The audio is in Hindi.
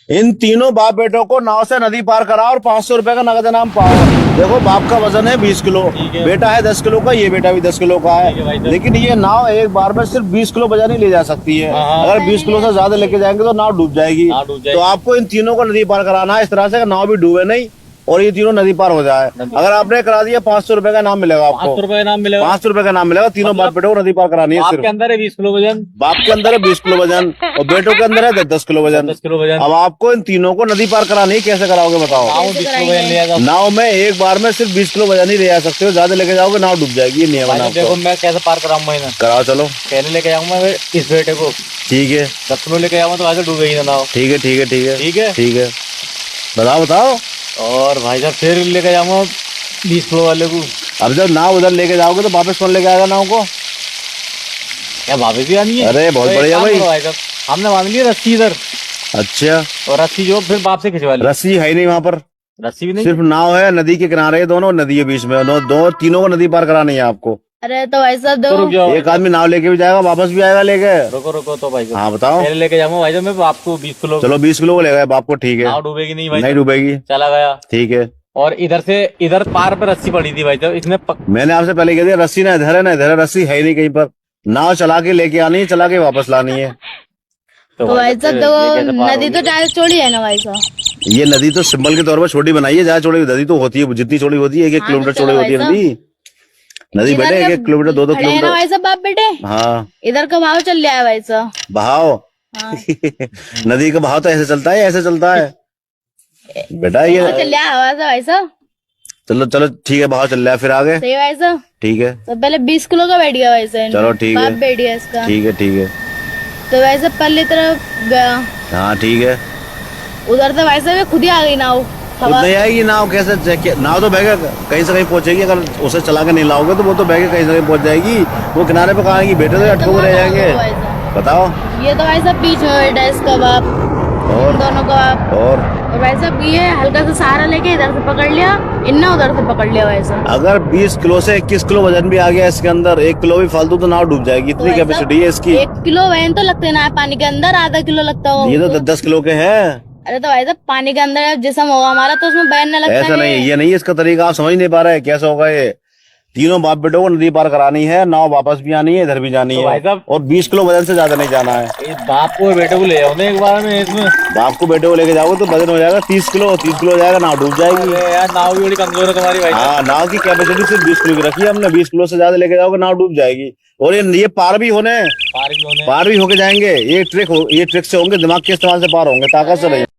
इन तीनों बाप बेटों को नाव से नदी पार कराओ और 500 रुपए का नगद इनाम पाओ। देखो बाप का वजन है 20 किलो, बेटा है 10 किलो का, ये बेटा भी 10 किलो का है। लेकिन ये नाव एक बार में सिर्फ 20 किलो वजन ही ले जा सकती है। अगर 20 किलो से ज्यादा लेके जाएंगे तो नाव डूब जाएगी। तो आपको इन तीनों को नदी पार कराना है इस तरह से नाव भी डूबे नहीं और ये तीनों नदी पार हो जाए। अगर आपने करा दिया 500 रुपए का नाम मिलेगा आपको। 500 रुपए का नाम मिलेगा। 500 रुपए का नाम मिलेगा। तीनों बाप बेटों को नदी पार करानी है। बाप सिर्फ के अंदर है 20 किलो वजन, बाप के अंदर है 20 किलो वजन और बेटों के अंदर है 10 किलो वजन। 10 किलो वजन। अब आपको इन तीनों को नदी पार करानी है, कैसे कराओगे बताओ? नाव 20 किलो वजन ले जाएगा। नाव में एक बार में सिर्फ 20 किलो वजन ही ले जा सकते हो, ज्यादा लेके जाओगे नाव डूब जाएगी। ये नियम है भाई देखो मैं कैसे पार कराऊंगा इन्हें। कराओ चलो। पहले लेके जाऊंगा मैं इस बेटे को, ठीक है 10 किलो लेके जाऊंगा तो आगे डूबेगी ना नाव। ठीक है ठीक है ठीक है ठीक है ठीक है बताओ बताओ। और भाई साहब फिर लेके जाऊंगा 20 किलो वाले को। अब जब नाव उधर लेके जाओगे तो वापस कौन लेके आएगा नाव को? क्या भाभी भी आनी है? अरे बहुत तो एक बढ़िया काम भाई। करो भाई साहब, हमने बांध ली रस्सी इधर अच्छा और रस्सी जो फिर बाप से खिंचवा ली। रस्सी है ही नहीं वहाँ पर, रस्सी भी नहीं। सिर्फ नाव है, नदी के किनारे है, दोनों नदी है बीच में, दो तीनों को नदी पार करानी है आपको। अरे तो भाई साहब तो रुक जाओ, एक आदमी नाव लेके भी जाएगा वापस भी आएगा लेके। रुको रुको तो भाई साहब हाँ बताओ। पहले लेके जाऊंगा भाई साहब मैं आपको 20 किलो। चलो 20 किलो को ले गए बाप को, ठीक है। नाव डूबेगी नहीं भाई नहीं साहब। डूबेगी, चला गया। ठीक है। और इधर से इधर पार पे रस्सी पड़ी थी भाई साहब, इसमें मैंने आपसे पहले कह दिया रस्सी ना इधर है ना इधर है, रस्सी है ही नहीं कहीं पर। नाव चला के लेके आनी है, चला के वापस लानी है। तो भाई साहब ये कैसे तो पार नदी होगी? तो ज्यादा चौड़ी है ना भाई साहब। ये नदी तो सिंबल के तौर पर छोटी बनाई है, ज्यादा चौड़ी नदी तो होती है, जितनी चौड़ी होती है 1 हाँ, किलोमीटर तो चौड़ी चलो होती है भाई नदी। नदी इधर बेटे का 1 किलोमीटर 2 खड़े हैं ना किलोमीटर। भाई साहब बाप बेटे, हाँ इधर का भाव चल रहा है भाई साहब। बहाव हाँ। नदी का बहाव तो ऐसे चलता है, ऐसे चलता है बेटा ये। चल रहा है हवा से भाई साहब। चलो चलो ठीक है, बहाव चल रहा है, फिर आगे सही भाई साहब। ठीक है। तो पहले 20 किलो का बैठ गया भाई साहब। चलो ठीक है। बाप बैठ गया इसका। ठीक है ठीक है। तो भाई साहब पहले तरफ गया, हाँ ठीक है। उधर से भाई साहब ये खुद ही आ गई नाव। खुद नहीं आएगी नाव, कैसे? नाव तो बह के कहीं से कहीं पहुंचेगी, अगर उसे चला के नहीं लाओगे तो वो तो बह के कहीं से कहीं पहुंच जाएगी। वो किनारे पे कहाँ आएगी? बेटे तो अटके हुए रह जाएंगे। भाई साहब बताओ। ये तो भाई साहब बीच में बैठा है इसका बाप, और दोनों का बाप। और भाई साहब ये हल्का सा सहारा लेके इधर से पकड़ लिया, इन्ना उधर से पकड़ लिया भाई साहब। अगर 20 किलो से 21 किलो वजन भी आ गया इसके अंदर, 1 किलो भी फालतू तो नाव डूब जाएगी, इतनी कैपेसिटी है इसकी। 1 किलो वजन तो लगते ना है पानी के अंदर, आधा किलो लगता होगा। ये तो 10 किलो के हैं। अरे तो भाई साहब पानी के अंदर जिसम होगा हमारा तो उसमें बहन लगता ऐसा है। नहीं, ये नहीं है इसका तरीका, आप समझ नहीं पा रहे कैसा होगा ये। तीनों बाप बेटों को नदी पार करानी है, नाव वापस भी आनी है, इधर भी जानी तो है भाई साहब और 20 किलो वजन से ज्यादा नहीं जाना है। इस बाप को बेटे को ले जाओ ना एक बार में इसमें। बाप को बेटे को लेके जाओगे तो वजन हो जाएगा 30 किलो, 30 किलो हो जाएगा, नाव डूब जाएगी। अरे यार नाव भी बड़ी कमजोर है तुम्हारी भाई साहब। हाँ नाव की कैपेसिटी सिर्फ 20 किलो की रखी है हमने, 20 किलो से ज्यादा लेके जाओगे नाव डूब जाएगी। और ये पार भी होने, पार भी होने। पार भी होके जाएंगे। ये ट्रिक से होंगे, दिमाग के इस्तेमाल से पार होंगे, ताकत से नहीं।